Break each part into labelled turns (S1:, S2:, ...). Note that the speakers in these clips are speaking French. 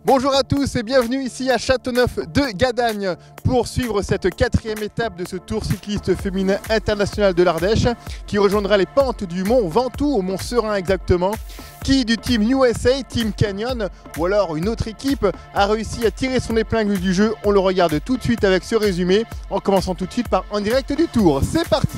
S1: Bonjour à tous et bienvenue ici à Châteauneuf de Gadagne pour suivre cette 4e étape de ce Tour cycliste féminin international de l'Ardèche qui rejoindra les pentes du mont Ventoux au mont Serein exactement. Qui du team USA, Team Canyon ou alors une autre équipe a réussi à tirer son épingle du jeu? On le regarde tout de suite avec ce résumé en commençant tout de suite par En Direct du Tour. C'est parti!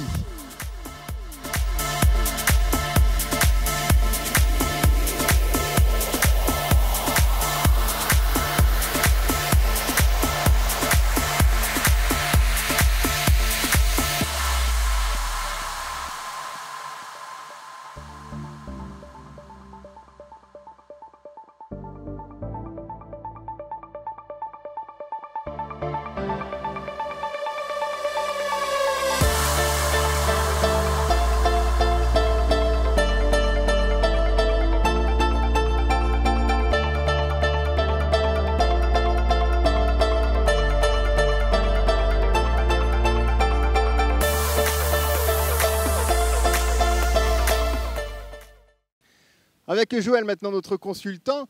S1: Avec Joël maintenant notre consultant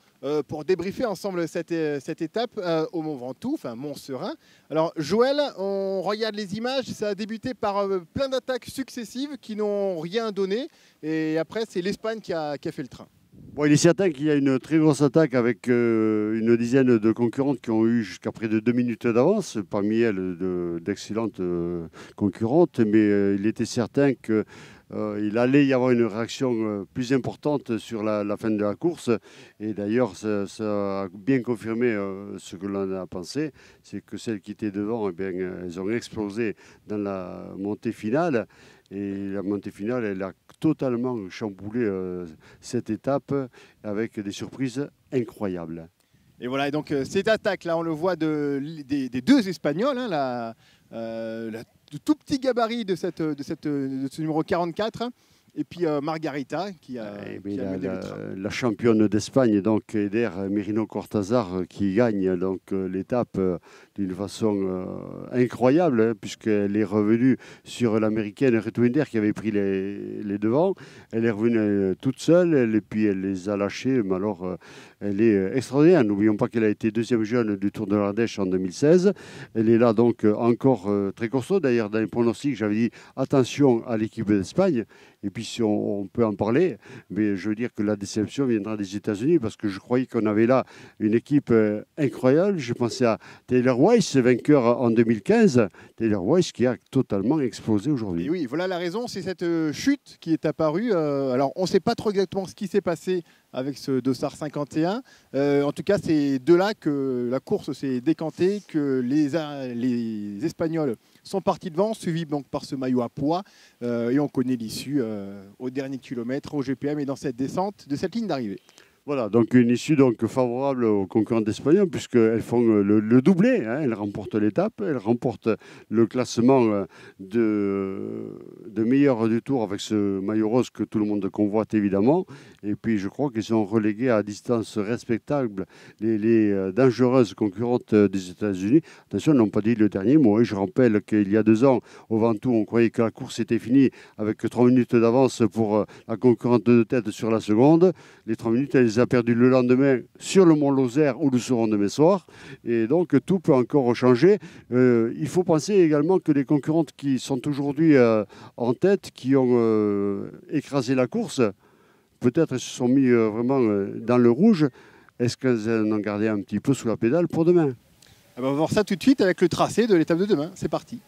S1: pour débriefer ensemble cette étape au Mont Ventoux, enfin Mont Serein. Alors Joël, on regarde les images, ça a débuté par plein d'attaques successives qui n'ont rien donné et après c'est l'Espagne qui a fait le train.
S2: Bon, il est certain qu'il y a une très grosse attaque avec une dizaine de concurrentes qui ont eu jusqu'à près de 2 minutes d'avance, parmi elles d'excellentes concurrentes, mais il était certain que il allait y avoir une réaction plus importante sur la fin de la course. Et d'ailleurs, ça a bien confirmé ce que l'on a pensé. C'est que celles qui étaient devant, eh bien, elles ont explosé dans la montée finale. Et la montée finale, elle a totalement chamboulé cette étape avec des surprises incroyables.
S1: Et voilà, et donc cette attaque-là, on le voit des deux Espagnols, hein, le tout petit gabarit de ce numéro 44, et puis Margarita qui a mené le train.
S2: La championne d'Espagne, donc Eder Merino Cortázar, qui gagne donc l'étape d'une façon incroyable, hein, puisqu'elle est revenue sur l'américaine Retwinder qui avait pris les devants. Elle est revenue toute seule et puis elle les a lâchés. Mais alors, elle est extraordinaire. N'oublions pas qu'elle a été 2e jeune du Tour de l'Ardèche en 2016. Elle est là donc encore très costaud. D'ailleurs, dans les pronostics, j'avais dit attention à l'équipe d'Espagne. Et puis, si on peut en parler, mais je veux dire que la déception viendra des États-Unis parce que je croyais qu'on avait là une équipe incroyable. Je pensais à Taylor Weiss, vainqueur en 2015. Taylor Weiss qui a totalement explosé aujourd'hui.
S1: Et oui, voilà la raison, c'est cette chute qui est apparue. Alors, on ne sait pas trop exactement ce qui s'est passé avec ce Dossard 51. En tout cas, c'est de là que la course s'est décantée, que les Espagnols sont partis devant, suivis donc par ce maillot à pois. Et on connaît l'issue au dernier kilomètre, au GPM et dans cette descente de cette ligne d'arrivée.
S2: Voilà, donc une issue donc favorable aux concurrentes espagnoles puisqu'elles font le doublé, hein, elles remportent l'étape, elles remportent le classement de meilleur du Tour avec ce maillot rose que tout le monde convoite évidemment. Et puis je crois qu'ils sont relégués à distance respectable les dangereuses concurrentes des États-Unis. Attention, ils n'ont pas dit le dernier mot. Je rappelle qu'il y a 2 ans, au Ventoux, on croyait que la course était finie avec 3 minutes d'avance pour la concurrente de tête sur la seconde. Les 3 minutes, elles a perdu le lendemain sur le Mont Lozère où nous serons demain soir. Et donc, tout peut encore changer. Il faut penser également que les concurrentes qui sont aujourd'hui en tête, qui ont écrasé la course, peut-être se sont mis vraiment dans le rouge. Est-ce qu'elles en ont gardé un petit peu sous la pédale pour demain?
S1: On va voir ça tout de suite avec le tracé de l'étape de demain. C'est parti.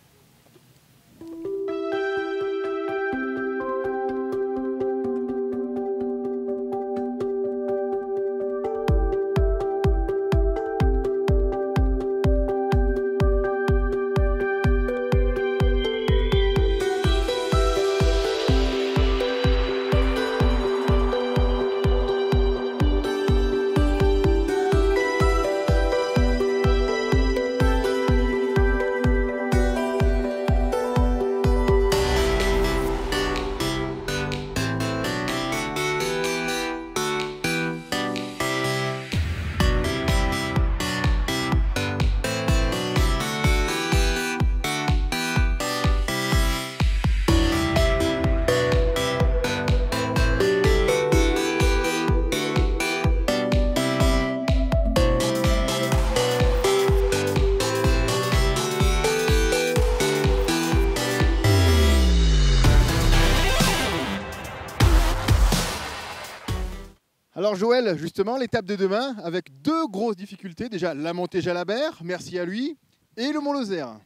S1: Alors Joël, justement, l'étape de demain, avec deux grosses difficultés. Déjà, la montée Jalabert, merci à lui, et le Mont-Lozère.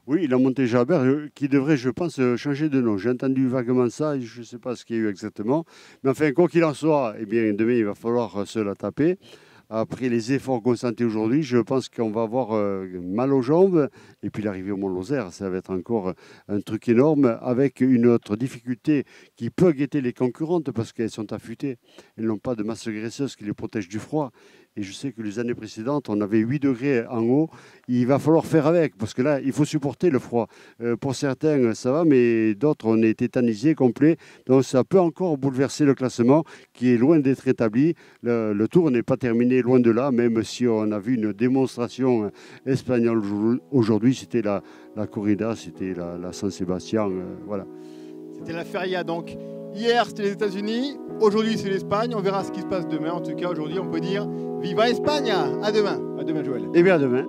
S2: Oui, la montée Jalabert qui devrait, je pense, changer de nom. J'ai entendu vaguement ça, je ne sais pas ce qu'il y a eu exactement. Mais enfin, quoi qu'il en soit, eh bien, demain, il va falloir se la taper. Après les efforts consentis aujourd'hui, je pense qu'on va avoir mal aux jambes. Et puis l'arrivée au Mont-Lozère, ça va être encore un truc énorme, avec une autre difficulté qui peut guetter les concurrentes parce qu'elles sont affûtées. Elles n'ont pas de masse graisseuse qui les protège du froid. Et je sais que les années précédentes, on avait 8 degrés en haut. Il va falloir faire avec, parce que là, il faut supporter le froid. Pour certains, ça va, mais d'autres, on est tétanisés, complets. Donc ça peut encore bouleverser le classement, qui est loin d'être établi. Le tour n'est pas terminé, loin de là, même si on a vu une démonstration espagnole aujourd'hui. C'était la corrida, c'était la San Sebastián, voilà.
S1: C'était la Feria, donc. Hier, c'était les États-Unis. Aujourd'hui, c'est l'Espagne. On verra ce qui se passe demain. En tout cas, aujourd'hui, on peut dire Viva España. À demain. À demain, Joël.
S2: Et bien à demain.